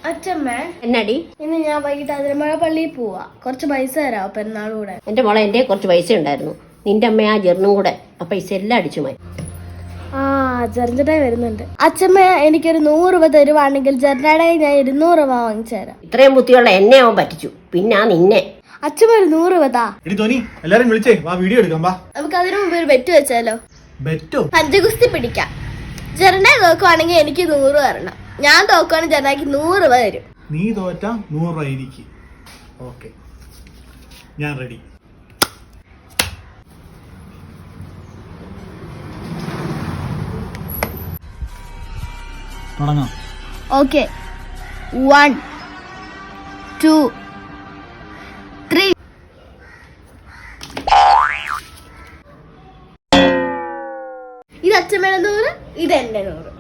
അച്ഛമ്മ എന്നടി ഇന്ന് ഞാൻ വൈകിട്ട് അതിരമഴ പള്ളിയിൽ പോവാ. കുറച്ച് പൈസ തരാമോ പെരുന്നാളൂടെ? എന്റെ മോളെ എന്റെ കുറച്ച് പൈസ ഉണ്ടായിരുന്നു. നിന്റെ അമ്മ ആ ജെറിനും കൂടെ ആ പൈസ എല്ലാം അടിച്ചു പോയി. ജെറിന്റെ വരുന്നുണ്ട്. അച്ഛമ്മ എനിക്കൊരു 100 രൂപ തരുവാണെങ്കിൽ ജെറിനാടെ ഞാൻ 200 രൂപ വാങ്ങിച്ചു തരാം. ഇത്രയും ബുദ്ധിയുള്ള എന്നെ അവൻ പറ്റിച്ചു, പിന്നെ നിന്നെ. അച്ഛമ്മ ഒരു 100 രൂപ താ. എല്ലാരും വിളിച്ചേ വാ, വീഡിയോ എടുക്കാം വാ. നമുക്ക് അതിനു മുമ്പ് ഒരു ബെറ്റ് വെച്ചാലോ? ബെറ്റോ? പഞ്ചഗുസ്തി പിടിക്കാം. ജെറിനെ തോക്കുവാണെങ്കിൽ എനിക്ക് 100 തരണം. ഞാൻ തോക്കുവാണെങ്കിൽ ജെറിനാക്ക് 100 രൂപ തരും. നീ തോറ്റാ 100 രൂപ എനിക്ക്. ഓക്കെ, ഞാൻ റെഡി. തുടങ്ങാം. ഓക്കെ, 1 2 3. ഇത് അച്ഛമ്മയുടെ 100, ഇത് എന്റെ 100.